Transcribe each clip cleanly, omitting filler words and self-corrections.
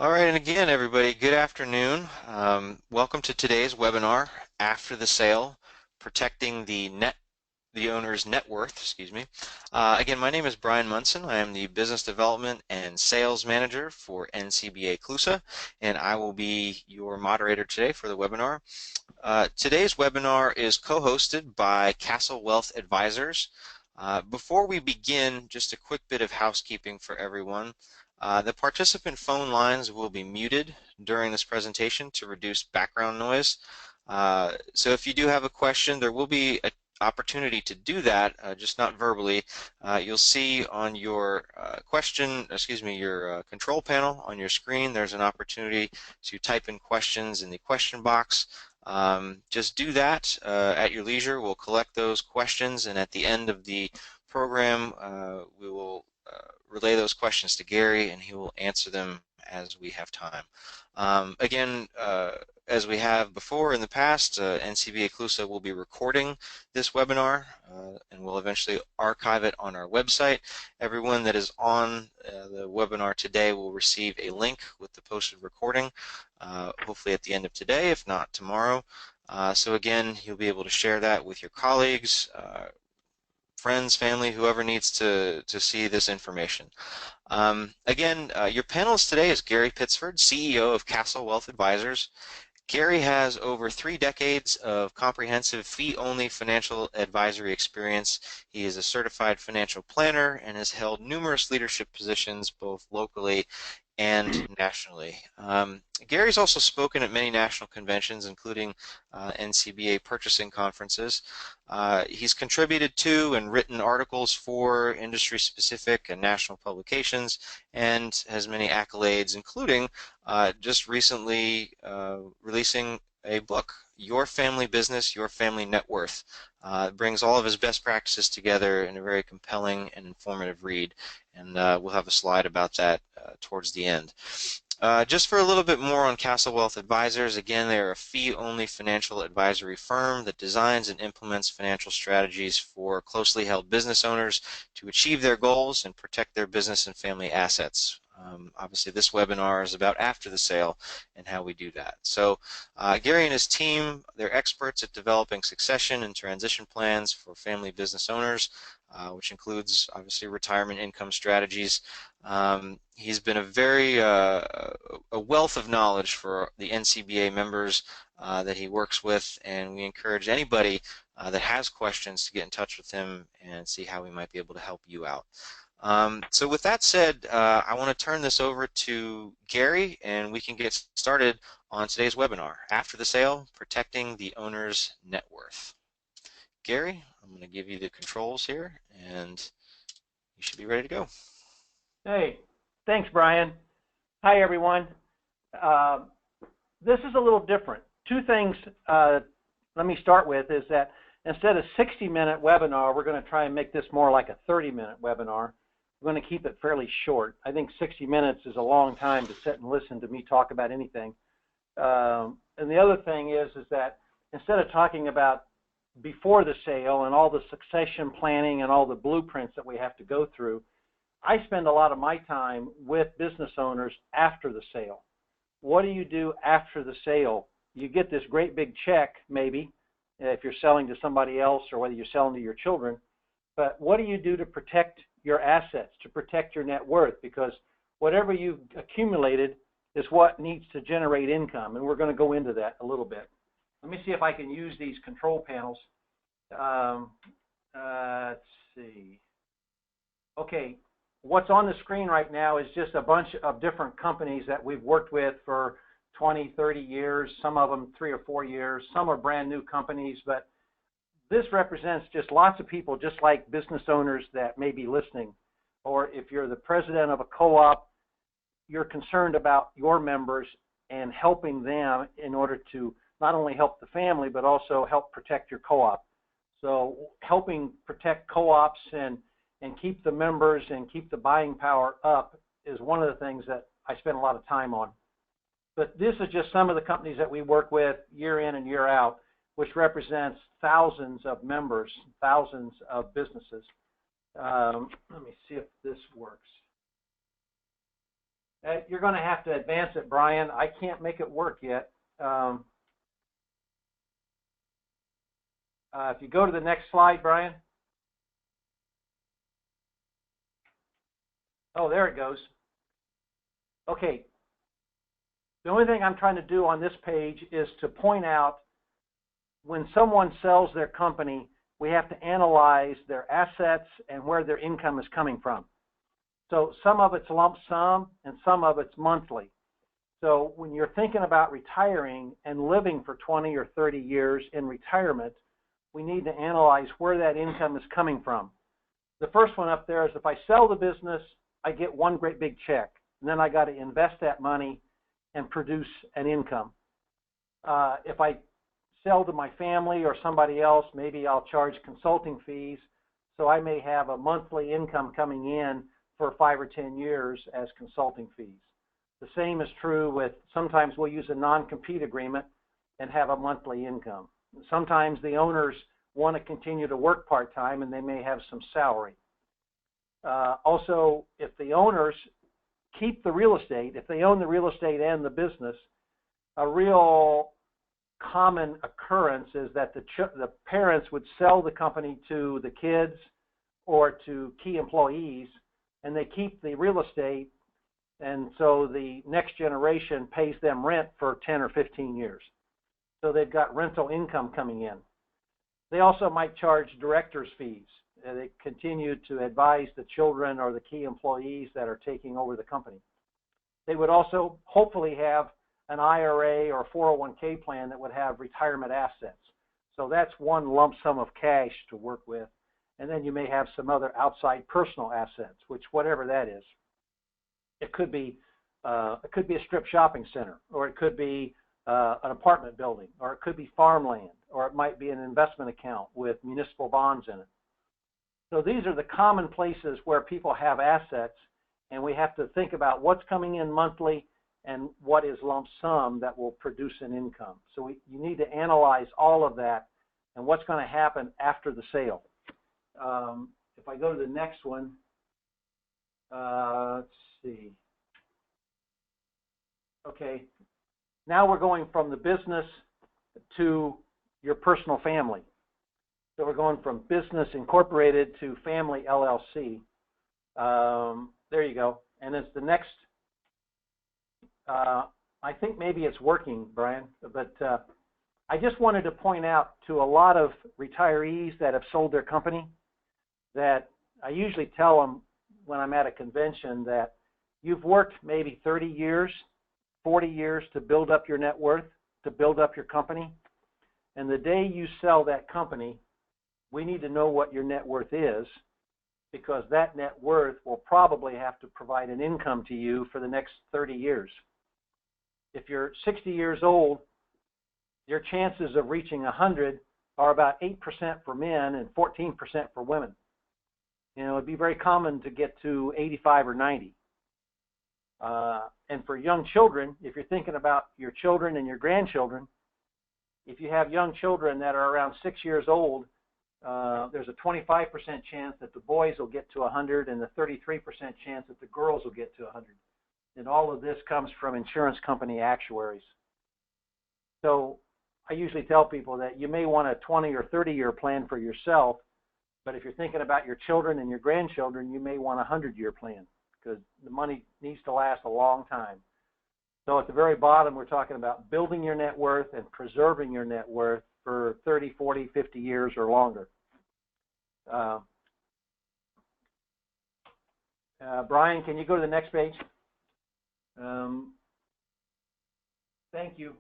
All right, and again, everybody, good afternoon. Welcome to today's webinar, After the Sale, Protecting the Owner's Net Worth, excuse me. Again, my name is Brian Munson. I am the Business Development and Sales Manager for NCBA CLUSA, and I will be your moderator today for the webinar. Today's webinar is co-hosted by Castle Wealth Advisors. Before we begin, just a quick bit of housekeeping for everyone. The participant phone lines will be muted during this presentation to reduce background noise. So if you do have a question, there will be an opportunity to do that, just not verbally. You'll see on your your control panel on your screen, there's an opportunity to type in questions in the question box. Just do that at your leisure. We'll collect those questions, and at the end of the program, we will relay those questions to Gary, and he will answer them as we have time. Again, as we have before in the past, NCBA CLUSA will be recording this webinar, and we'll eventually archive it on our website. Everyone that is on the webinar today will receive a link with the posted recording, hopefully at the end of today, if not tomorrow. So again, you'll be able to share that with your colleagues, friends, family, whoever needs to see this information. Again, your panelist today is Gary Pittsford, CEO of Castle Wealth Advisors. Gary has over 3 decades of comprehensive fee-only financial advisory experience. He is a certified financial planner and has held numerous leadership positions both locally and nationally. Gary's also spoken at many national conventions, including NCBA purchasing conferences. He's contributed to and written articles for industry-specific and national publications, and has many accolades, including just recently releasing a book, Your Family Business, Your Family Net Worth. It brings all of his best practices together in a very compelling and informative read, and we'll have a slide about that towards the end. Just for a little bit more on Castle Wealth Advisors, again, they're a fee-only financial advisory firm that designs and implements financial strategies for closely held business owners to achieve their goals and protect their business and family assets. Obviously, this webinar is about after the sale and how we do that. So Gary and his team, they're experts at developing succession and transition plans for family business owners, which includes, obviously, retirement income strategies. He's been a wealth of knowledge for the NCBA members that he works with, and we encourage anybody that has questions to get in touch with him and see how we might be able to help you out. So with that said, I want to turn this over to Gary, and we can get started on today's webinar, After the Sale, Protecting the Owner's Net Worth. Gary, I'm going to give you the controls here, and you should be ready to go. Hey, thanks, Brian. Hi, everyone. This is a little different. Two things let me start with is that instead of 60-minute webinar, we're going to try and make this more like a 30-minute webinar. We're going to keep it fairly short. I think 60 minutes is a long time to sit and listen to me talk about anything. And the other thing is that instead of talking about before the sale and all the succession planning and all the blueprints that we have to go through, I spend a lot of my time with business owners after the sale. What do you do after the sale? You get this great big check, maybe, if you're selling to somebody else or whether you're selling to your children. But what do you do to protect your assets, to protect your net worth? Because whatever you've accumulated is what needs to generate income, and we're going to go into that a little bit. Let me see if I can use these control panels. Let's see. Okay, what's on the screen right now is just a bunch of different companies that we've worked with for 20, 30 years, some of them 3 or 4 years, some are brand new companies, but this represents just lots of people, just like business owners that may be listening. Or if you're the president of a co-op, you're concerned about your members and helping them in order to not only help the family, but also help protect your co-op. So helping protect co-ops and keep the members and keep the buying power up is one of the things that I spend a lot of time on. But this is just some of the companies that we work with year in and year out, which represents thousands of members, thousands of businesses. Let me see if this works. You're going to have to advance it, Brian. I can't make it work yet. If you go to the next slide, Brian. Oh, there it goes. Okay. The only thing I'm trying to do on this page is to point out when someone sells their company, we have to analyze their assets and where their income is coming from. So some of it's lump sum and some of it's monthly. So when you're thinking about retiring and living for 20 or 30 years in retirement, we need to analyze where that income is coming from. The first one up there is if I sell the business, I get one great big check. And then I got to invest that money and produce an income. If I sell to my family or somebody else, maybe I'll charge consulting fees. So I may have a monthly income coming in for 5 or 10 years as consulting fees. The same is true with, sometimes we'll use a non-compete agreement and have a monthly income. Sometimes the owners want to continue to work part-time and they may have some salary. Also, if the owners keep the real estate, if they own the real estate and the business, a real common occurrence is that the parents would sell the company to the kids or to key employees, and they keep the real estate, and so the next generation pays them rent for 10 or 15 years. So they've got rental income coming in. They also might charge directors' fees. They continue to advise the children or the key employees that are taking over the company. They would also hopefully have an IRA or 401k plan that would have retirement assets. So that's one lump sum of cash to work with. And then you may have some other outside personal assets, which whatever that is. It could be a strip shopping center, or it could be an apartment building, or it could be farmland, or it might be an investment account with municipal bonds in it. So these are the common places where people have assets, and we have to think about what's coming in monthly and what is lump sum that will produce an income. So you need to analyze all of that and what's going to happen after the sale. If I go to the next one, let's see. Okay, now we're going from the business to your personal family. So we're going from business incorporated to family LLC. There you go. And it's the next, I think maybe it's working, Brian, but I just wanted to point out to a lot of retirees that have sold their company that I usually tell them when I'm at a convention that you've worked maybe 30 years, 40 years to build up your net worth, to build up your company. And the day you sell that company, we need to know what your net worth is, because that net worth will probably have to provide an income to you for the next 30 years. If you're 60 years old, your chances of reaching 100 are about 8% for men and 14% for women. You know, it'd be very common to get to 85 or 90. And for young children, if you're thinking about your children and your grandchildren, if you have young children that are around 6 years old, there's a 25% chance that the boys will get to 100 and a 33% chance that the girls will get to 100. And all of this comes from insurance company actuaries. So I usually tell people that you may want a 20 or 30-year plan for yourself, but if you're thinking about your children and your grandchildren, you may want a 100-year plan, because the money needs to last a long time. So at the very bottom, we're talking about building your net worth and preserving your net worth for 30, 40, 50 years or longer. Brian, can you go to the next page? Thank you.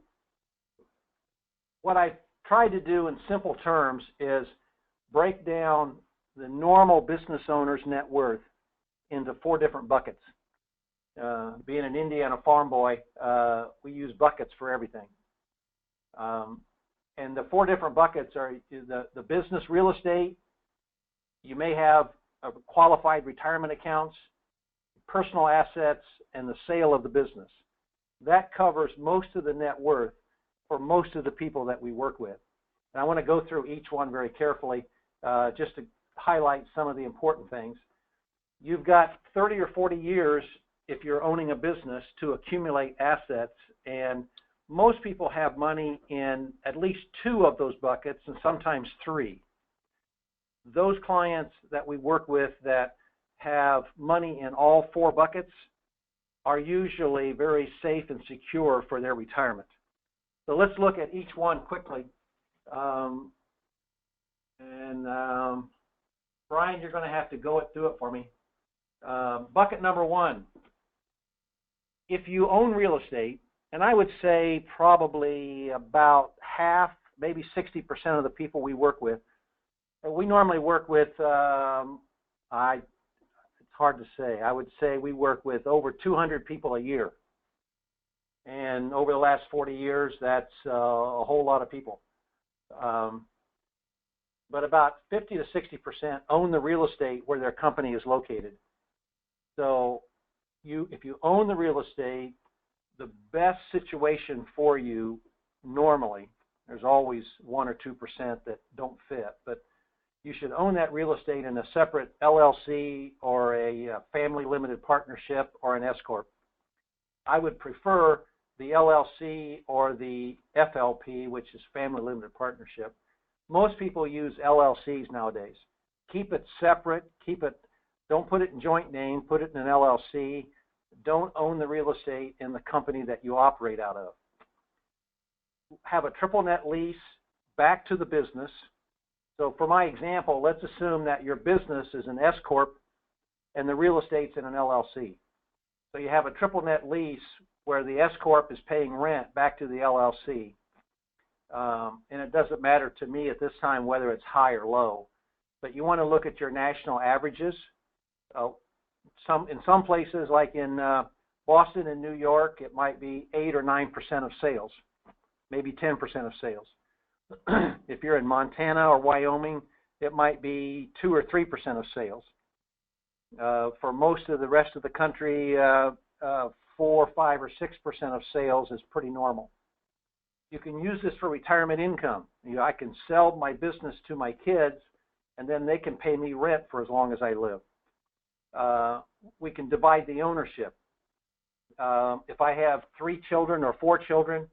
What I tried to do in simple terms is break down the normal business owner's net worth into 4 different buckets. Being an Indiana farm boy, we use buckets for everything. And the 4 different buckets are the business real estate. You may have qualified retirement accounts, personal assets, and the sale of the business. That covers most of the net worth for most of the people that we work with. And I want to go through each one very carefully just to highlight some of the important things. You've got 30 or 40 years if you're owning a business, to accumulate assets, and most people have money in at least two of those buckets and sometimes three. Those clients that we work with that have money in all four buckets are usually very safe and secure for their retirement. So let's look at each one quickly. Brian, you're going to have to go through it for me. Bucket number one, if you own real estate, and I would say probably about half, maybe 60% of the people we work with, we normally work with, it's hard to say, I would say we work with over 200 people a year. And over the last 40 years, that's a whole lot of people. But about 50 to 60% own the real estate where their company is located. So if you own the real estate, the best situation for you normally, there's always 1 or 2% that don't fit, but you should own that real estate in a separate LLC or a family limited partnership or an S-Corp. I would prefer the LLC or the FLP, which is family limited partnership. Most people use LLCs nowadays. Keep it separate. Don't put it in joint name. Put it in an LLC. Don't own the real estate in the company that you operate out of. Have a triple net lease back to the business. So for my example, let's assume that your business is an S-Corp and the real estate's in an LLC. So you have a triple net lease where the S-Corp is paying rent back to the LLC. And it doesn't matter to me at this time whether it's high or low. But you want to look at your national averages. In some places, like in Boston and New York, it might be 8 or 9% of sales, maybe 10% of sales. If you're in Montana or Wyoming, it might be 2 or 3% of sales. For most of the rest of the country, 4, 5, or 6% of sales is pretty normal. You can use this for retirement income. I can sell my business to my kids, and then they can pay me rent for as long as I live. We can divide the ownership. If I have 3 children or 4 children,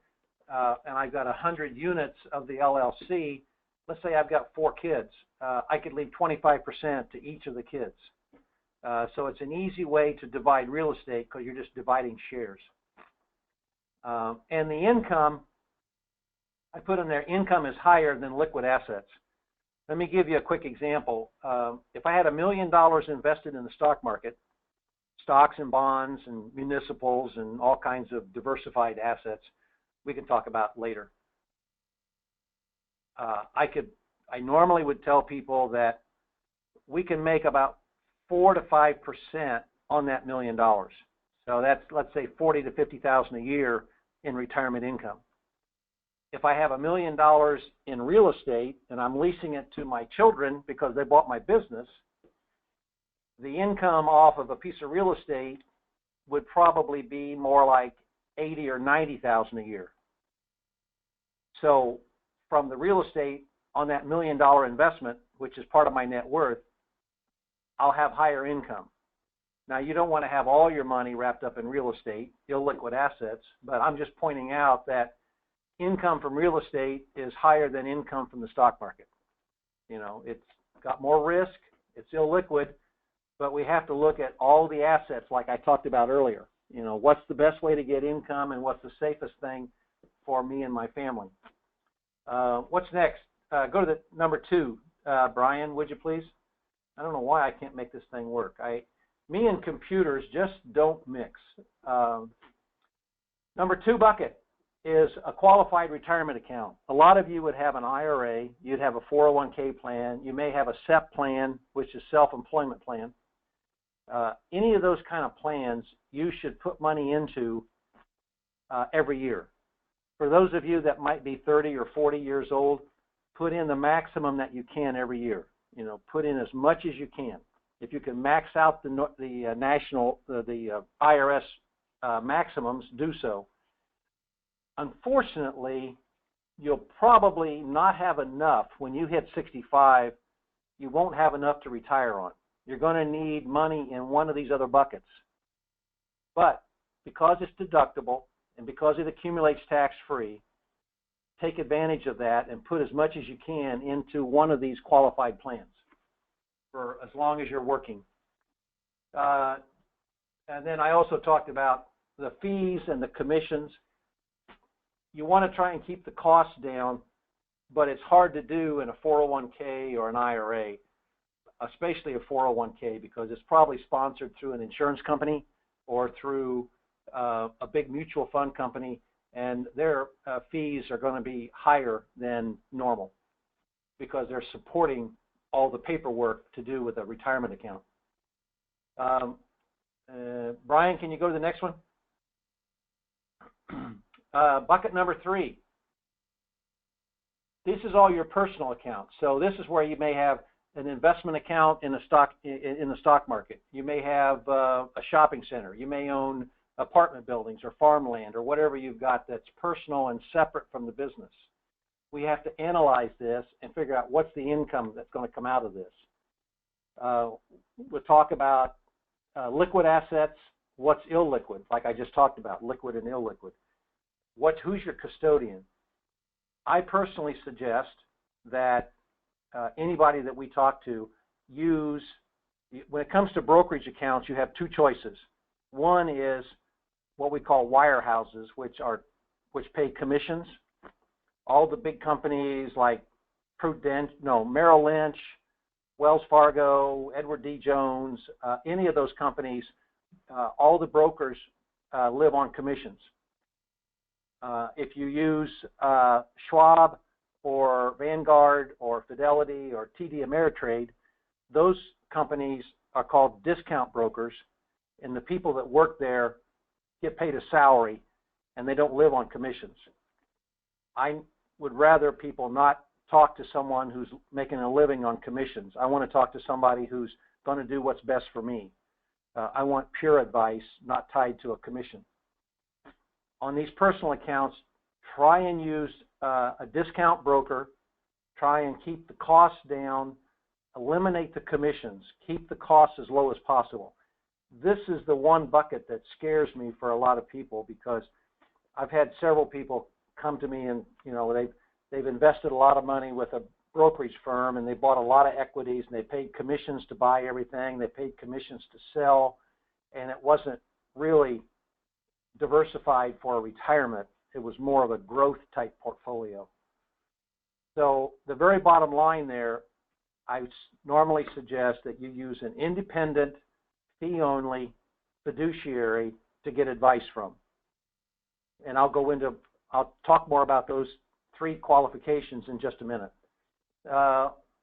and I've got 100 units of the LLC, let's say I've got 4 kids, I could leave 25% to each of the kids. So it's an easy way to divide real estate because you're just dividing shares. And the income, I put in there, income is higher than liquid assets. Let me give you a quick example. If I had $1 million invested in the stock market, stocks and bonds and municipals and all kinds of diversified assets, we can talk about later. I normally would tell people that we can make about 4 to 5% on that $1 million. So that's, let's say, $40,000 to $50,000 a year in retirement income. If I have $1 million in real estate and I'm leasing it to my children because they bought my business, the income off of a piece of real estate would probably be more like $80,000 or $90,000 a year. So from the real estate on that $1 million investment, which is part of my net worth, I'll have higher income. Now, you don't want to have all your money wrapped up in real estate, illiquid assets, but I'm just pointing out that income from real estate is higher than income from the stock market. You know, it's got more risk, it's illiquid, but we have to look at all the assets like I talked about earlier. You know, what's the best way to get income and what's the safest thing for me and my family. What's next? Go to the number 2, Brian, would you please? I don't know why I can't make this thing work. Me and computers just don't mix. Number 2 bucket is a qualified retirement account. A lot of you would have an IRA, you'd have a 401k plan, you may have a SEP plan, which is self-employment plan. Any of those kind of plans you should put money into every year. For those of you that might be 30 or 40 years old, put in the maximum that you can every year. You know, put in as much as you can. If you can max out the IRS maximums, do so. Unfortunately, you'll probably not have enough. When you hit 65, you won't have enough to retire on. You're going to need money in one of these other buckets. But because it's deductible and because it accumulates tax-free, take advantage of that and put as much as you can into one of these qualified plans for as long as you're working. And then I also talked about the fees and the commissions. You want to try and keep the costs down, but it's hard to do in a 401k or an IRA, especially a 401k, because it's probably sponsored through an insurance company or through a big mutual fund company, and their fees are going to be higher than normal because they're supporting all the paperwork to do with a retirement account. Brian, can you go to the next one? Bucket number 3. This is all your personal accounts. So this is where you may have an investment account in the stock market. You may have a shopping center. You may own apartment buildings or farmland or whatever you've got that's personal and separate from the business. We have to analyze this and figure out what's the income that's going to come out of this. We'll talk about liquid assets, what's illiquid, like I just talked about, liquid and illiquid. Who's your custodian? I personally suggest that anybody that we talk to when it comes to brokerage accounts, you have 2 choices. One is what we call wirehouses, which pay commissions. All the big companies like Merrill Lynch, Wells Fargo, Edward D. Jones, any of those companies, all the brokers live on commissions. If you use Schwab or Vanguard or Fidelity or TD Ameritrade, those companies are called discount brokers, and the people that work there get paid a salary, and they don't live on commissions. I would rather people not talk to someone who's making a living on commissions. I want to talk to somebody who's going to do what's best for me. I want pure advice, not tied to a commission. On these personal accounts, try and use a discount broker. Try and keep the costs down. Eliminate the commissions. Keep the costs as low as possible. This is the one bucket that scares me for a lot of people, because I've had several people come to me and they've invested a lot of money with a brokerage firm, and they bought a lot of equities, and they paid commissions to buy everything. They paid commissions to sell, and it wasn't really diversified for retirement. It was more of a growth type portfolio. So the very bottom line there, I normally suggest that you use an independent, fee-only fiduciary to get advice from. And I'll talk more about those 3 qualifications in just a minute.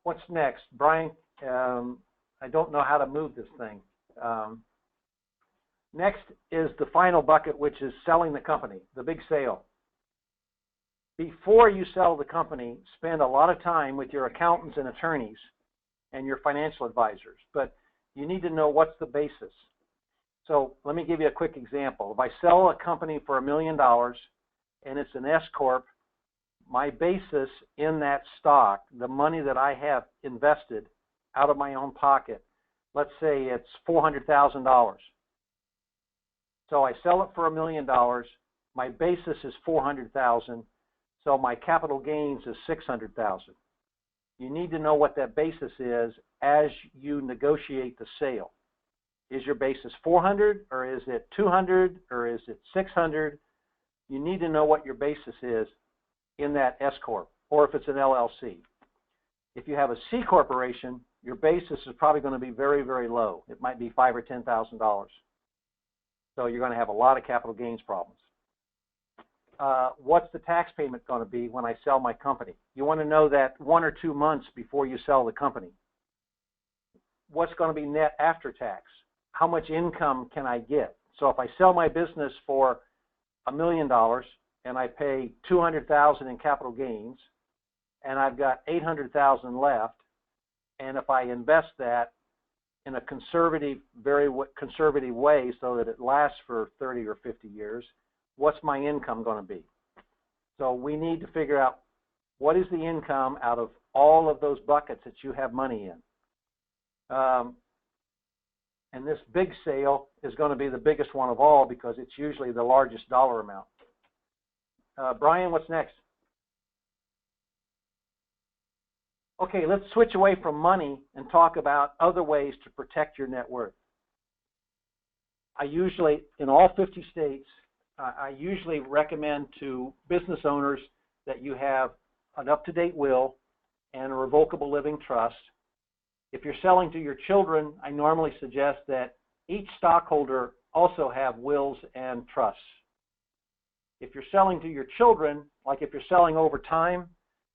What's next? Brian, I don't know how to move this thing. Next is the final bucket, which is selling the company, the big sale. Before you sell the company, spend a lot of time with your accountants and attorneys and your financial advisors, but you need to know what's the basis. So let me give you a quick example. If I sell a company for $1 million and it's an S Corp, my basis in that stock, the money that I have invested out of my own pocket, let's say it's $400,000. So I sell it for $1 million. My basis is $400,000. So my capital gains is $600,000. You need to know what that basis is as you negotiate the sale. Is your basis 400, or is it 200, or is it 600? You need to know what your basis is in that S Corp, or if it's an LLC. If you have a C corporation, your basis is probably going to be very, very low. It might be $5,000 or $10,000. So you're going to have a lot of capital gains problems. What's the tax payment going to be when I sell my company? You want to know that 1 or 2 months before you sell the company. What's going to be net after tax? How much income can I get? So if I sell my business for $1 million and I pay $200,000 in capital gains, and I've got $800,000 left, and if I invest that in a conservative, very conservative way so that it lasts for 30 or 50 years, what's my income going to be? So we need to figure out what is the income out of all of those buckets that you have money in. And this big sale is going to be the biggest one of all because it's usually the largest dollar amount. Brian, what's next? Okay, let's switch away from money and talk about other ways to protect your net worth. I usually, in all 50 states, I usually recommend to business owners that you have an up-to-date will and a revocable living trust. If you're selling to your children, I normally suggest that each stockholder also have wills and trusts. If you're selling to your children, like if you're selling over time,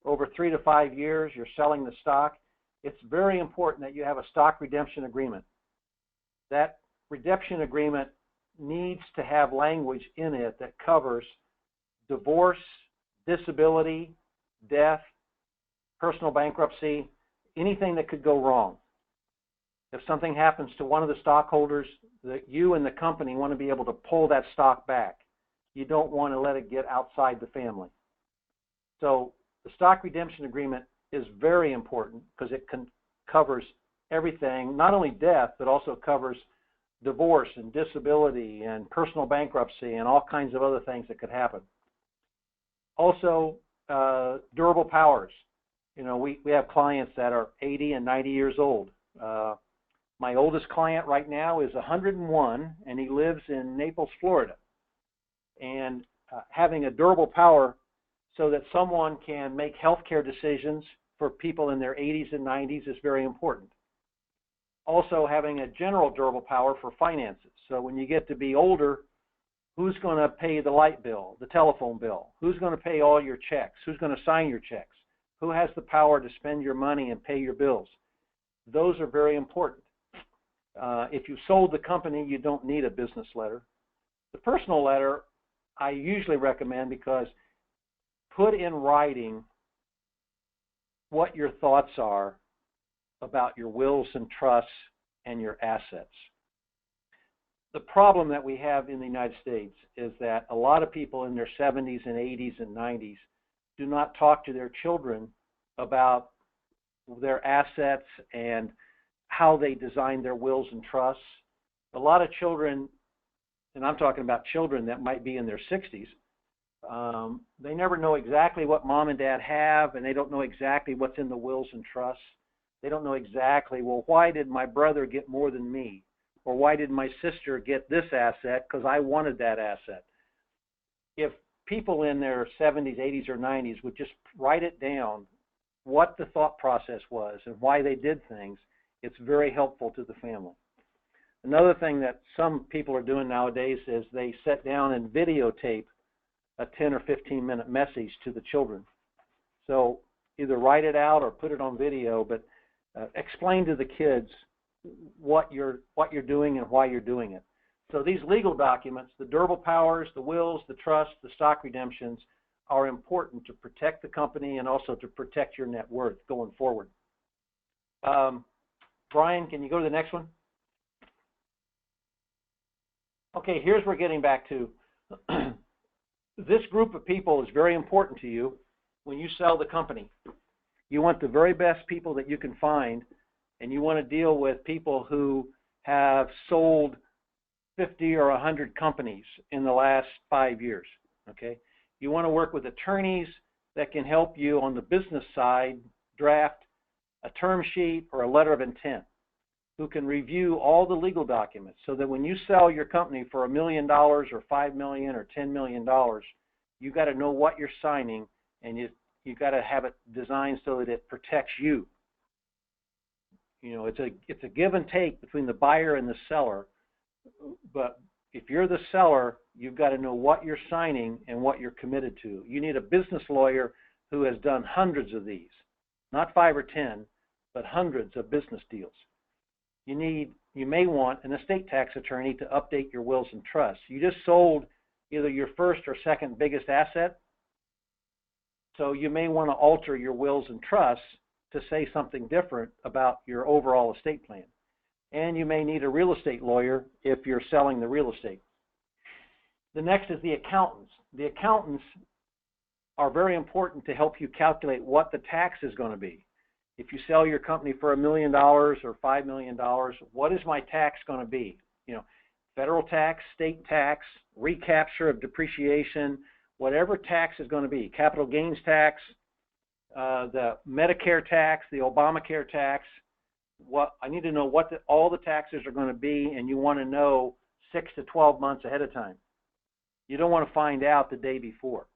over 3 to 5 years, you're selling the stock, it's very important that you have a stock redemption agreement. That redemption agreement needs to have language in it that covers divorce, disability, death, personal bankruptcy, anything that could go wrong. If something happens to one of the stockholders, you and the company want to be able to pull that stock back. You don't want to let it get outside the family. So the stock redemption agreement is very important because it covers everything, not only death, but also covers divorce and disability and personal bankruptcy and all kinds of other things that could happen. Also, durable powers. You know, we have clients that are 80 and 90 years old. My oldest client right now is 101, and he lives in Naples, Florida. And having a durable power so that someone can make healthcare decisions for people in their 80s and 90s is very important. Also, having a general durable power for finances. So when you get to be older, who's going to pay the light bill, the telephone bill? Who's going to pay all your checks? Who's going to sign your checks? Who has the power to spend your money and pay your bills? Those are very important. If you sold the company, you don't need a business letter. The personal letter, I usually recommend because put in writing what your thoughts are about your wills and trusts and your assets. The problem that we have in the United States is that a lot of people in their 70s and 80s and 90s do not talk to their children about their assets and how they design their wills and trusts. A lot of children, and I'm talking about children that might be in their 60s, they never know exactly what mom and dad have, and they don't know exactly what's in the wills and trusts. They don't know exactly, well, why did my brother get more than me? Or why did my sister get this asset because I wanted that asset? If people in their 70s, 80s, or 90s would just write it down, what the thought process was and why they did things, it's very helpful to the family. Another thing that some people are doing nowadays is they sit down and videotape a 10 or 15-minute message to the children. So either write it out or put it on video, but explain to the kids what you're doing and why you're doing it. So these legal documents, the durable powers, the wills, the trusts, the stock redemptions, are important to protect the company and also to protect your net worth going forward. Brian, can you go to the next one? Okay, here's where we're getting back to. This group of people is very important to you when you sell the company. You want the very best people that you can find, and you want to deal with people who have sold 50 or 100 companies in the last 5 years, okay? You want to work with attorneys that can help you on the business side draft a term sheet or a letter of intent, who can review all the legal documents so that when you sell your company for $1 million or $5 million or $10 million, you got to know what you're signing, and you got to have it designed so that it protects you. You know, it's a give and take between the buyer and the seller, but if you're the seller, you've got to know what you're signing and what you're committed to. You need a business lawyer who has done hundreds of these, not 5 or 10, but hundreds of business deals. You may want an estate tax attorney to update your wills and trusts. You just sold either your first or second biggest asset, so you may want to alter your wills and trusts to say something different about your overall estate plan. And you may need a real estate lawyer if you're selling the real estate. The next is the accountants. The accountants are very important to help you calculate what the tax is going to be. If you sell your company for $1 million or $5 million, what is my tax going to be? You know, federal tax, state tax, recapture of depreciation, whatever tax is going to be, capital gains tax, the Medicare tax, the Obamacare tax. What I need to know what all the taxes are going to be, and you want to know 6 to 12 months ahead of time. You don't want to find out the day before.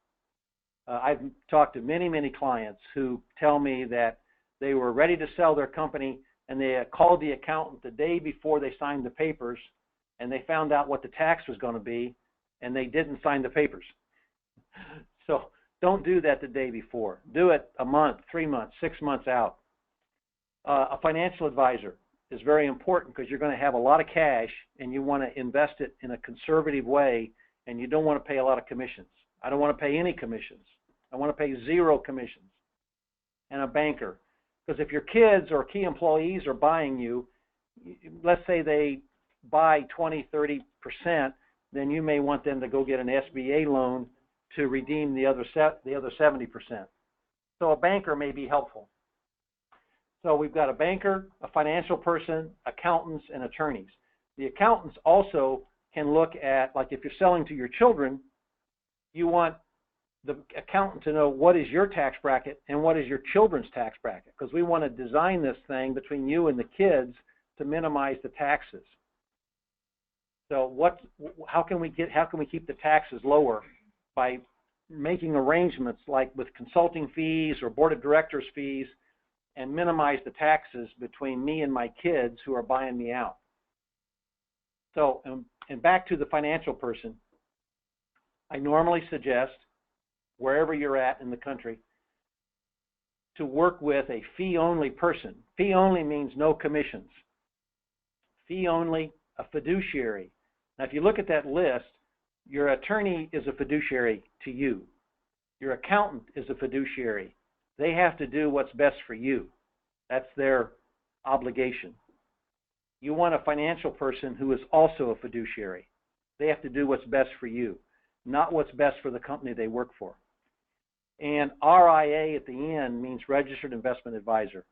I've talked to many clients who tell me that they were ready to sell their company, and they called the accountant the day before they signed the papers, and they found out what the tax was going to be, and they didn't sign the papers. So don't do that the day before. Do it a month, 3 months, 6 months out. A financial advisor is very important because you're going to have a lot of cash, and you want to invest it in a conservative way, and you don't want to pay a lot of commissions. I don't want to pay any commissions. I want to pay 0 commissions. And a banker. Because if your kids or key employees are buying you, let's say they buy 20, 30%, then you may want them to go get an SBA loan to redeem the other 70%. So a banker may be helpful. So we've got a banker, a financial person, accountants, and attorneys. The accountants also can look at, like if you're selling to your children, you want the accountant to know what is your tax bracket and what is your children's tax bracket, because we want to design this thing between you and the kids to minimize the taxes. So how can we keep the taxes lower? By making arrangements like with consulting fees or board of directors fees, and minimize the taxes between me and my kids who are buying me out. So, and back to the financial person, I normally suggest, wherever you're at in the country, to work with a fee-only person. Fee-only means no commissions. Fee-only, a fiduciary. Now, if you look at that list, your attorney is a fiduciary to you. Your accountant is a fiduciary. They have to do what's best for you. That's their obligation. You want a financial person who is also a fiduciary. They have to do what's best for you, not what's best for the company they work for. And RIA at the end means Registered Investment Advisor.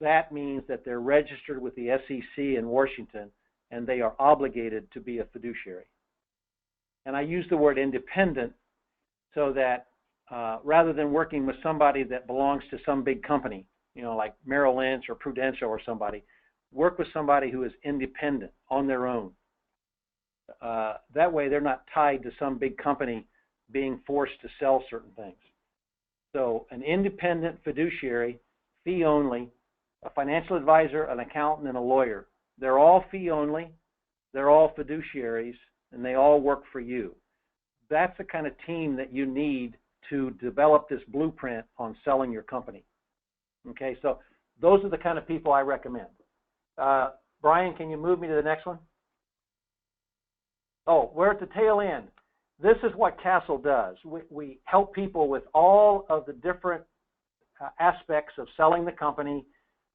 That means that they're registered with the SEC in Washington, and they are obligated to be a fiduciary. And I use the word independent so that rather than working with somebody that belongs to some big company, you know, like Merrill Lynch or Prudential or somebody, work with somebody who is independent on their own. That way they're not tied to some big company being forced to sell certain things. So an independent fiduciary, fee only, a financial advisor, an accountant, and a lawyer. They're all fee only, they're all fiduciaries, and they all work for you. That's the kind of team that you need to develop this blueprint on selling your company. Okay, so those are the kind of people I recommend. Brian, can you move me to the next one? Oh, we're at the tail end. This is what Castle does. We help people with all of the different aspects of selling the company,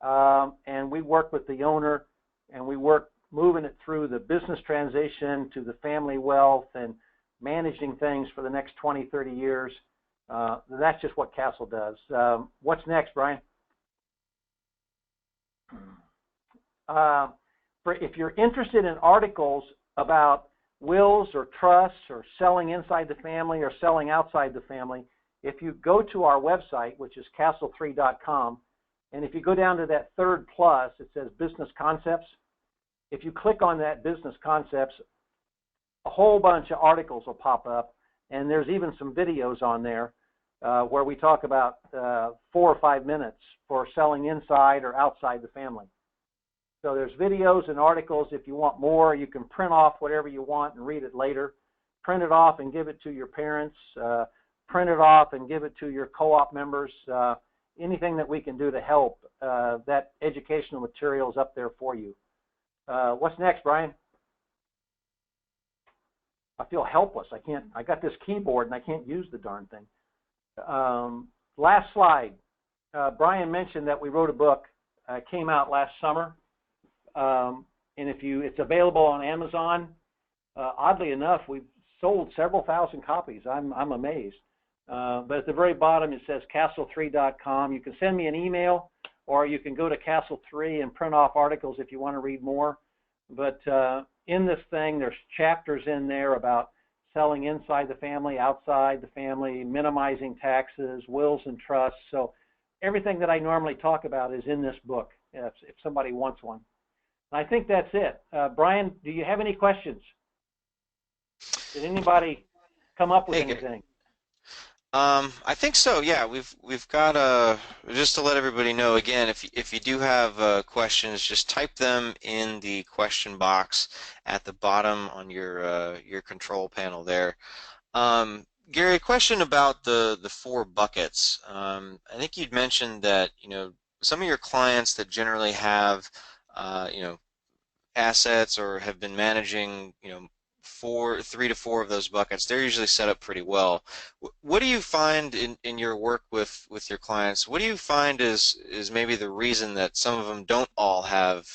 and we work with the owner, and we work moving it through the business transition to the family wealth and managing things for the next 20, 30 years. That's just what Castle does. What's next, Brian? If you're interested in articles about wills or trusts or selling inside the family or selling outside the family, if you go to our website, which is castle3.com, and if you go down to that third plus, it says Business Concepts. If you click on that Business Concepts, a whole bunch of articles will pop up, and there's even some videos on there where we talk about 4 or 5 minutes for selling inside or outside the family. So there's videos and articles. If you want more, you can print off whatever you want and read it later. Print it off and give it to your parents. Print it off and give it to your co-op members. Anything that we can do to help, that educational material is up there for you. What's next, Brian? I feel helpless. I got this keyboard and I can't use the darn thing. Last slide. Brian mentioned that we wrote a book. It came out last summer. And it's available on Amazon. Oddly enough, we've sold several thousand copies. I'm amazed. But at the very bottom it says castle3.com. You can send me an email, or you can go to Castle 3 and print off articles if you want to read more. But in this thing, there's chapters in there about selling inside the family, outside the family, minimizing taxes, wills and trusts. So everything that I normally talk about is in this book if somebody wants one. And I think that's it. Brian, do you have any questions? Did anybody come up with Hey, anything? I think so. Yeah, we've got just to let everybody know again, if you do have questions, just type them in the question box at the bottom on your control panel there. Gary, a question about the four buckets. I think you'd mentioned that some of your clients that generally have assets or have been managing, three to four of those buckets, they're usually set up pretty well. What do you find in your work with your clients? What do you find is maybe the reason that some of them don't all have,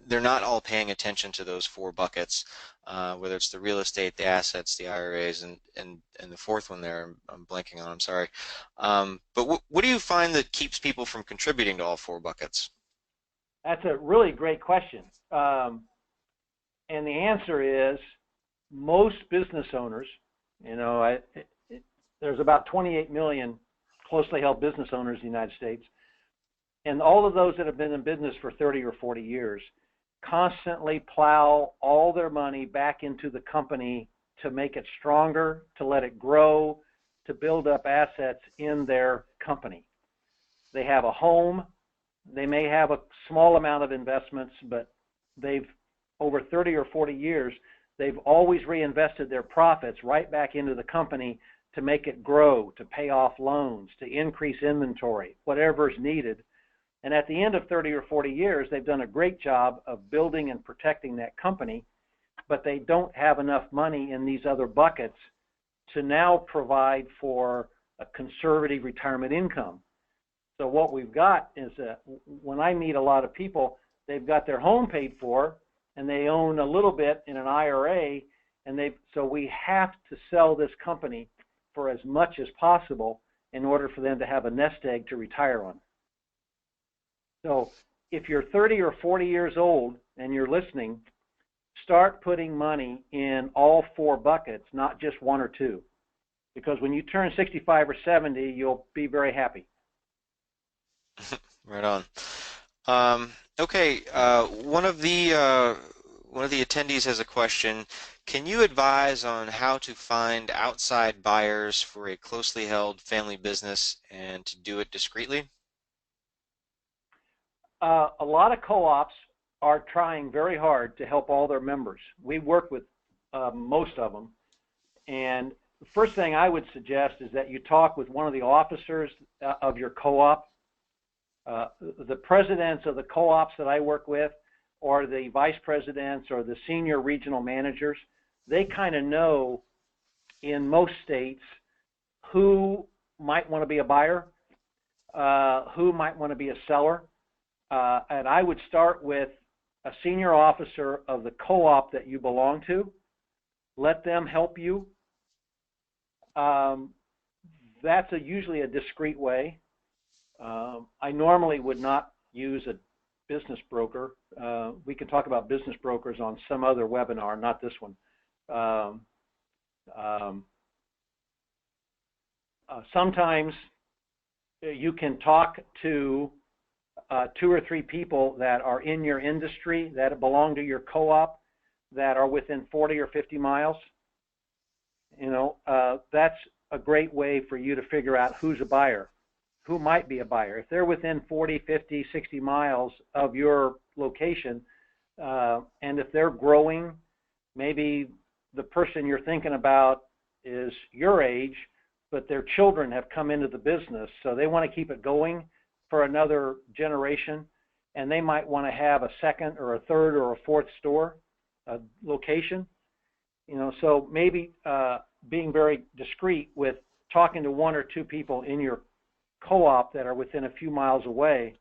they're not all paying attention to those four buckets, whether it's the real estate, the assets, the IRAs, and the fourth one there, I'm blanking on, I'm sorry. But what do you find that keeps people from contributing to all four buckets? That's a really great question. And the answer is most business owners, there's about 28 million closely held business owners in the United States, and all of those that have been in business for 30 or 40 years constantly plow all their money back into the company to make it stronger, to let it grow, to build up assets in their company. They have a home. They may have a small amount of investments, but they've, over 30 or 40 years, they've always reinvested their profits right back into the company to make it grow, to pay off loans, to increase inventory, whatever is needed. And at the end of 30 or 40 years, they've done a great job of building and protecting that company, but they don't have enough money in these other buckets to now provide for a conservative retirement income. So what we've got is when I meet a lot of people, they've got their home paid for, and they own a little bit in an IRA, so we have to sell this company for as much as possible in order for them to have a nest egg to retire on. So if you're 30 or 40 years old and you're listening, start putting money in all four buckets, not just one or two. Because when you turn 65 or 70, you'll be very happy. Right on. Okay, one of the attendees has a question. Can you advise on how to find outside buyers for a closely held family business and to do it discreetly? A lot of co-ops are trying very hard to help all their members. We work with most of them. And the first thing I would suggest is that you talk with one of the officers of your co-op. The presidents of the co-ops that I work with, or the vice presidents or the senior regional managers, they kind of know in most states who might want to be a buyer, who might want to be a seller. And I would start with a senior officer of the co-op that you belong to. Let them help you. That's usually a discreet way. I normally would not use a business broker. We can talk about business brokers on some other webinar, not this one. Sometimes you can talk to 2 or 3 people that are in your industry that belong to your co-op that are within 40 or 50 miles. That's a great way for you to figure out who's a buyer, who might be a buyer. If they're within 40, 50, 60 miles of your location, and if they're growing, maybe the person you're thinking about is your age, but their children have come into the business, so they want to keep it going for another generation, and they might want to have a second or a third or a fourth store location. So maybe being very discreet with talking to 1 or 2 people in your co-op that are within a few miles away,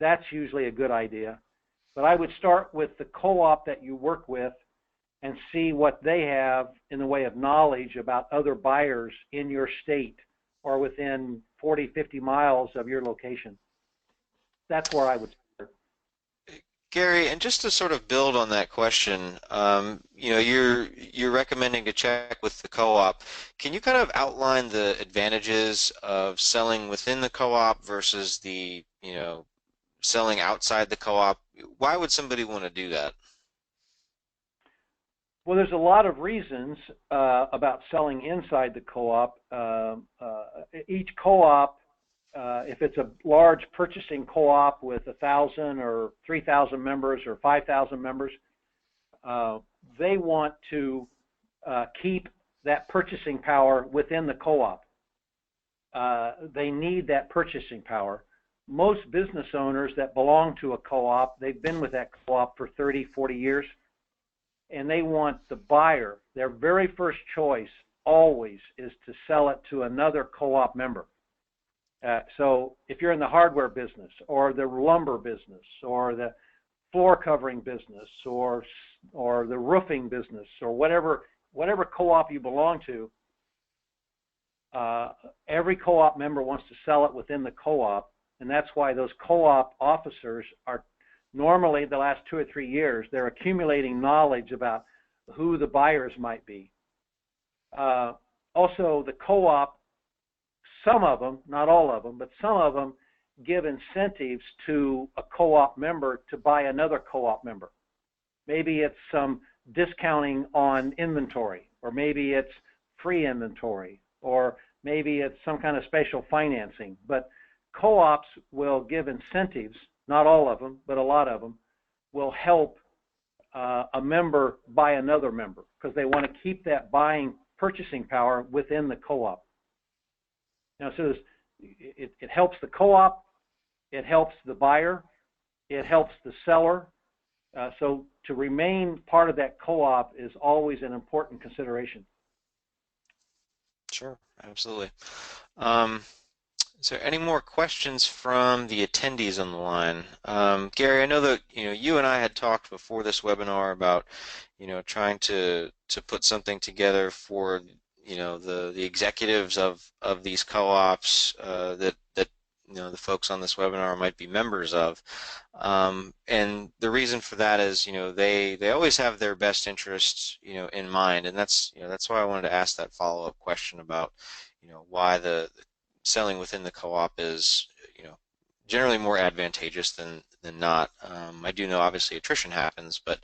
that's usually a good idea. But I would start with the co-op that you work with and see what they have in the way of knowledge about other buyers in your state or within 40, 50 miles of your location. That's where I would start. Gary, and just to sort of build on that question, you're recommending to check with the co-op. Can you kind of outline the advantages of selling within the co-op versus the, selling outside the co-op? Why would somebody want to do that? Well, there's a lot of reasons about selling inside the co-op. Each co-op, if it's a large purchasing co-op with 1,000 or 3,000 members or 5,000 members, they want to keep that purchasing power within the co-op. They need that purchasing power. Most business owners that belong to a co-op, they've been with that co-op for 30, 40 years, and they want the buyer, their very first choice always is to sell it to another co-op member. So if you're in the hardware business or the lumber business or the floor covering business or the roofing business or whatever co-op you belong to, every co-op member wants to sell it within the co-op, and that's why those co-op officers are normally the last 2 or 3 years, they're accumulating knowledge about who the buyers might be. Also, the co-op, some of them, not all of them, but some of them give incentives to a co-op member to buy another co-op member. Maybe it's some discounting on inventory, or maybe it's free inventory, or maybe it's some kind of special financing. But co-ops will give incentives, not all of them, but a lot of them, will help a member buy another member because they want to keep that purchasing power within the co-op. Now, so it helps the co-op, it helps the buyer, it helps the seller. So to remain part of that co-op is always an important consideration. Sure, absolutely. Is there any more questions from the attendees on the line? Gary, I know that you and I had talked before this webinar about trying to put something together for the executives of these co-ops that the folks on this webinar might be members of, and the reason for that is they always have their best interests in mind, and that's why I wanted to ask that follow-up question about why the selling within the co-op is generally more advantageous than not. I do know obviously attrition happens, but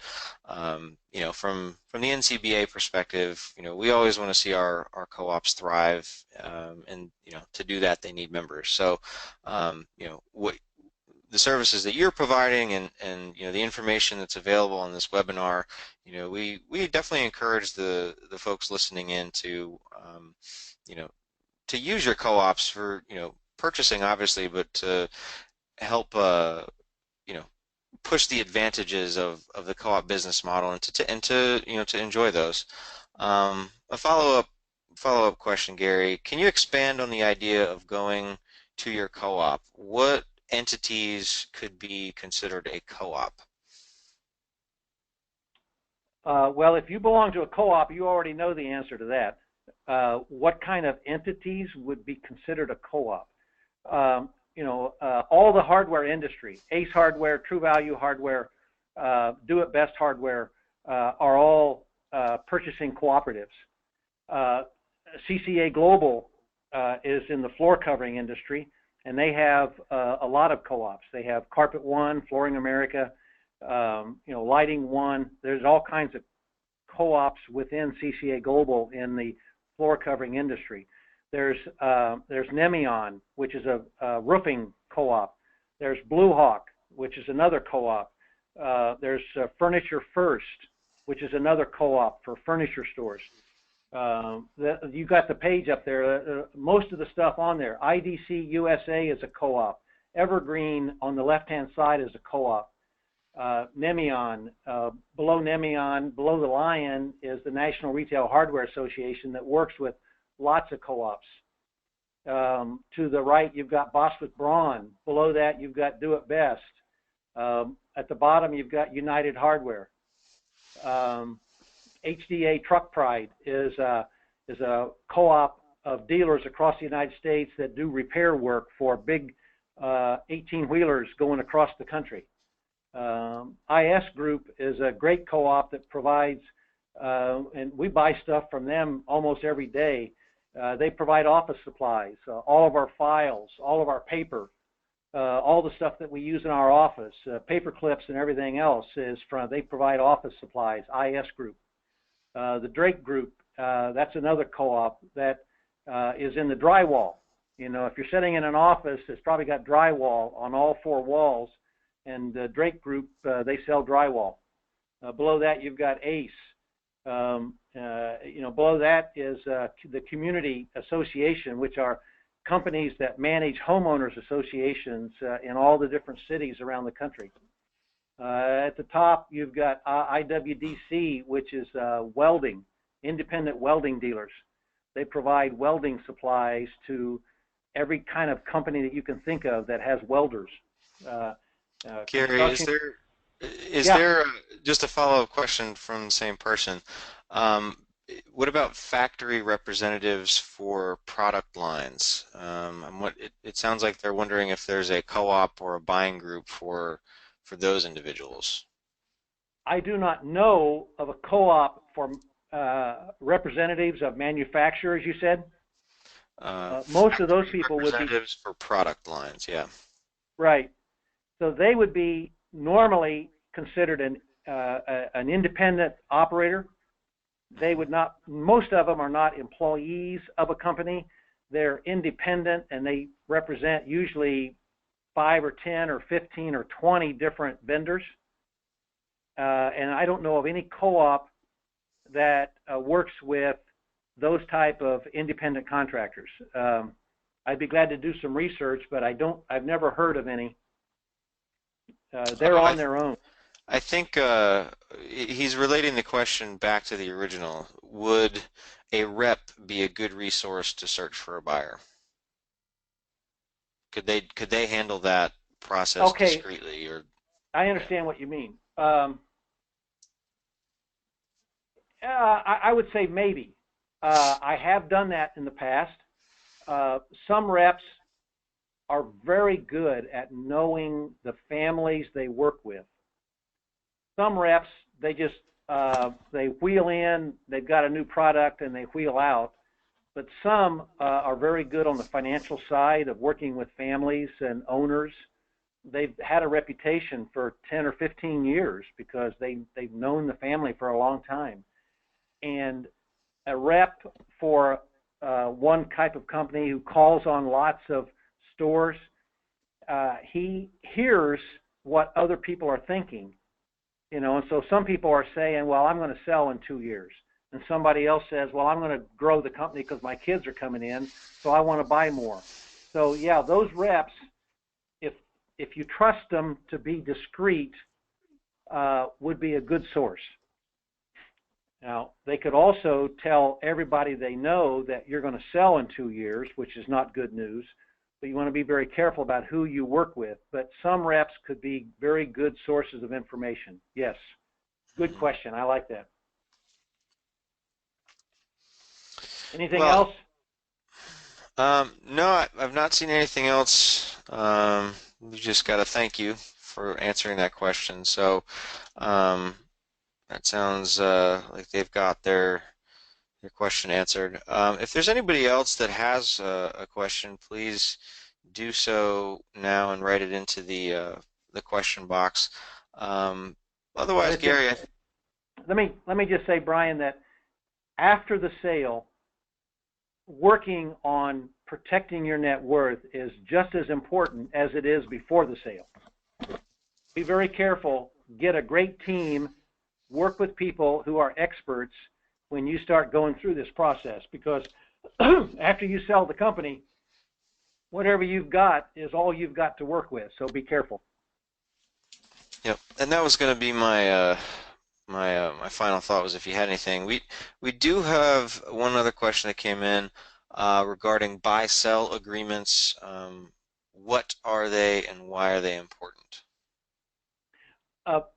from the NCBA perspective, we always want to see our co-ops thrive, and to do that they need members. So what the services that you're providing and the information that's available on this webinar, we definitely encourage the folks listening in to to use your co-ops for purchasing obviously, but to help push the advantages of the co-op business model and to enjoy those. A follow-up question, Gary. Can you expand on the idea of going to your co-op? What entities could be considered a co-op? Well, if you belong to a co-op, you already know the answer to that. What kind of entities would be considered a co-op? All the hardware industry, Ace Hardware, True Value Hardware, Do It Best Hardware, are all purchasing cooperatives. CCA Global is in the floor covering industry, and they have a lot of co-ops. They have Carpet One, Flooring America, Lighting One. There's all kinds of co-ops within CCA Global in the floor covering industry. There's Nemion, which is a roofing co-op. There's Blue Hawk, which is another co-op. There's Furniture First, which is another co-op for furniture stores. You got the page up there. Most of the stuff on there. IDC USA is a co-op. Evergreen on the left-hand side is a co-op. Nemion, below Nemion, below the Lion is the National Retail Hardware Association that works with lots of co-ops. To the right, you've got Boswick Braun. Below that, you've got Do It Best. At the bottom, you've got United Hardware. HDA Truck Pride is a co-op of dealers across the United States that do repair work for big 18-wheelers going across the country. IS Group is a great co-op that provides, and we buy stuff from them almost every day. They provide office supplies, all of our files, all of our paper, all the stuff that we use in our office, paper clips and everything else is from, they provide office supplies, IS Group. The Drake Group, that's another co-op that is in the drywall. You know, if you're sitting in an office, it's probably got drywall on all four walls, and Drake Group, they sell drywall. Below that, you've got ACE. You know, below that is the Community Association, which are companies that manage homeowners associations in all the different cities around the country. At the top, you've got IWDC, which is welding, independent welding dealers. They provide welding supplies to every kind of company that you can think of that has welders. Gary, is Yeah. there just a follow-up question from the same person? What about factory representatives for product lines? It sounds like they're wondering if there's a co-op or a buying group for those individuals. I do not know of a co-op for representatives of manufacturers, you said? Most of those Factory people would be, representatives for product lines, yeah. right. So they would be normally considered an independent operator. They would not, most of them are not employees of a company. They're independent, and they represent usually 5 or 10 or 15 or 20 different vendors. And I don't know of any co-op that works with those type of independent contractors. I'd be glad to do some research, but I've never heard of any. They're on their own. I think he's relating the question back to the original. Would a rep be a good resource to search for a buyer? Could they handle that process Okay, discreetly, or I yeah. understand what you mean. I would say maybe. I have done that in the past. Some reps are very good at knowing the families they work with. Some reps, they just they wheel in, they've got a new product, and they wheel out. But some are very good on the financial side of working with families and owners. They've had a reputation for 10 or 15 years because they've known the family for a long time. And a rep for one type of company who calls on lots of stores, he hears what other people are thinking. You know, and so some people are saying, well, I'm going to sell in 2 years. And somebody else says, well, I'm going to grow the company because my kids are coming in, so I want to buy more. So, yeah, those reps, if you trust them to be discreet, would be a good source. Now, they could also tell everybody they know that you're going to sell in 2 years, which is not good news. But you want to be very careful about who you work with. But some reps could be very good sources of information. Yes. Good question. I like that. Anything Well, else? no, I've not seen anything else. We just got to thank you for answering that question. So that sounds like they've got your question answered. If there's anybody else that has a question, please do so now and write it into the question box. Otherwise, Gary, Let me just say, Brian, that after the sale, working on protecting your net worth is just as important as it is before the sale. Be very careful. Get a great team. Work with people who are experts when you start going through this process, because after you sell the company, whatever you've got is all you've got to work with. So be careful. yep. And that was going to be my my final thought, was if you had anything. We do have one other question that came in regarding buy-sell agreements. What are they and why are they important?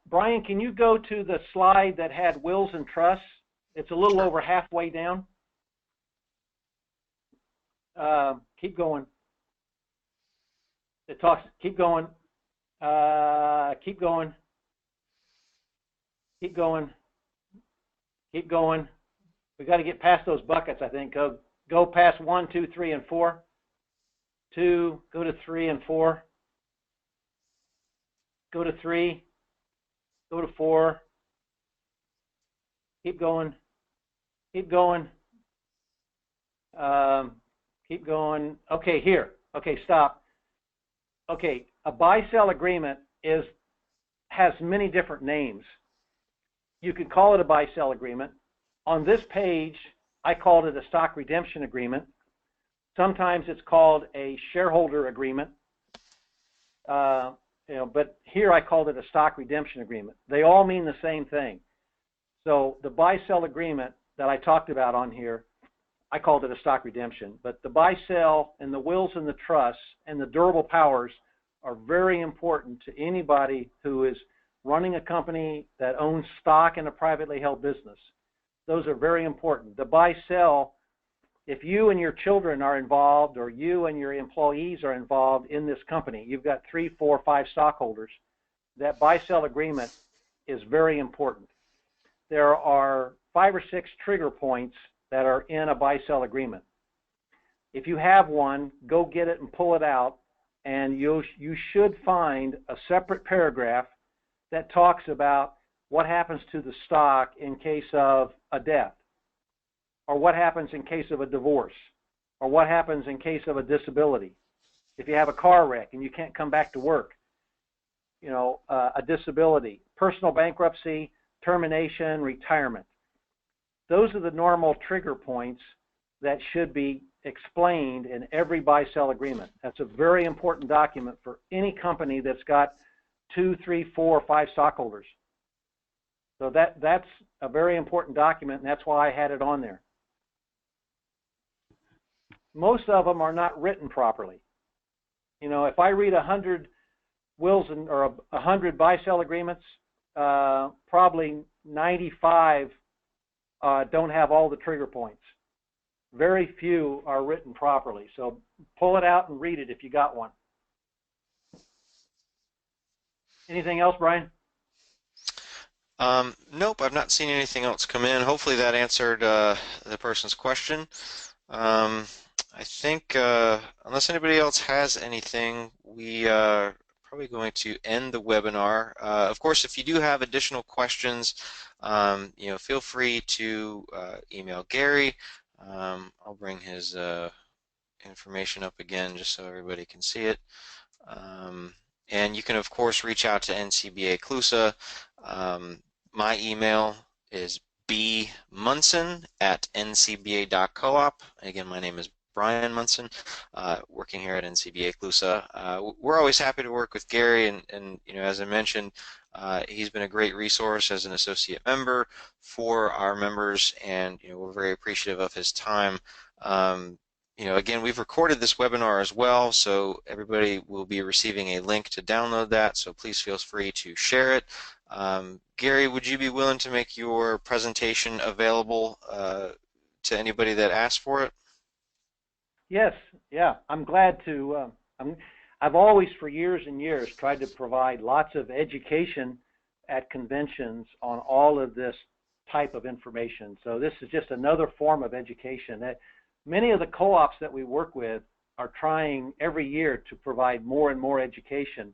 Brian, can you go to the slide that had wills and trusts? It's a little Sure. over halfway down. Keep going. It talks. Keep going. Keep going. Keep going. Keep going. We got to get past those buckets. I think. Go past 1, 2, 3, and 4. 2. Go to 3 and 4. Go to 3. Go to 4. Keep going. Keep going. Keep going. Okay, here. Okay, stop. Okay, a buy-sell agreement has many different names. You could call it a buy-sell agreement. On this page, I called it a stock redemption agreement. Sometimes it's called a shareholder agreement. But here I called it a stock redemption agreement. They all mean the same thing. So the buy-sell agreement that I talked about on here, I called it a stock redemption. But the buy-sell and the wills and the trusts and the durable powers are very important to anybody who is running a company that owns stock in a privately held business. Those are very important. The buy-sell, if you and your children are involved or you and your employees are involved in this company, you've got 3, 4, 5 stockholders, that buy-sell agreement is very important. There are 5 or 6 trigger points that are in a buy-sell agreement. If you have one, go get it and pull it out, and you should find a separate paragraph that talks about what happens to the stock in case of a death, or what happens in case of a divorce, or what happens in case of a disability. If you have a car wreck and you can't come back to work, a disability, personal bankruptcy, termination, retirement. Those are the normal trigger points that should be explained in every buy-sell agreement. That's a very important document for any company that's got 2, 3, 4, 5 stockholders. So that's a very important document, and that's why I had it on there. Most of them are not written properly. If I read 100 wills or 100 buy-sell agreements, probably 95 don't have all the trigger points. Very few are written properly. So pull it out and read it if you got one. Anything else, Brian? Nope, I've not seen anything else come in. Hopefully that answered the person's question. I think unless anybody else has anything, we are probably going to end the webinar. Of course, if you do have additional questions, feel free to email Gary. I'll bring his information up again just so everybody can see it. And you can, of course, reach out to NCBA CLUSA. My email is bmunson@ncba.coop. Again, my name is Brian Munson, working here at NCBA CLUSA. We're always happy to work with Gary, and as I mentioned, he's been a great resource as an associate member for our members, and we're very appreciative of his time. Again, we've recorded this webinar as well, so everybody will be receiving a link to download that, so please feel free to share it. Gary, would you be willing to make your presentation available to anybody that asks for it? Yes, yeah, I'm glad to. I've always, for years and years, tried to provide lots of education at conventions on all of this type of information. So this is just another form of education. Many of the co-ops that we work with are trying every year to provide more and more education.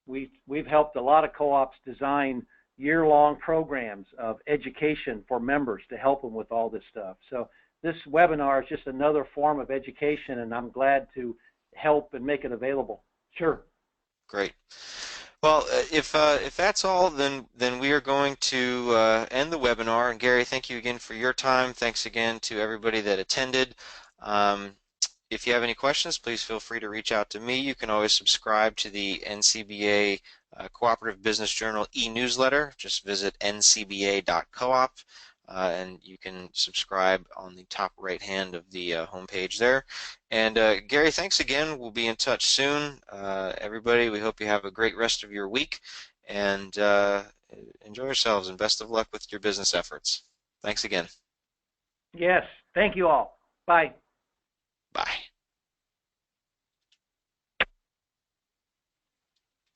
We've helped a lot of co-ops design year-long programs of education for members to help them with all this stuff. So this webinar is just another form of education, and I'm glad to help and make it available. Sure. Great. Well, if that's all, then we are going to end the webinar. And Gary, thank you again for your time. Thanks again to everybody that attended. If you have any questions, please feel free to reach out to me. You can always subscribe to the NCBA Cooperative Business Journal e-newsletter. Just visit ncba.coop. And you can subscribe on the top right hand of the homepage there. And Gary, thanks again. We'll be in touch soon. Everybody, we hope you have a great rest of your week, and enjoy yourselves, and best of luck with your business efforts. Thanks again. Yes. Thank you all. Bye. Bye.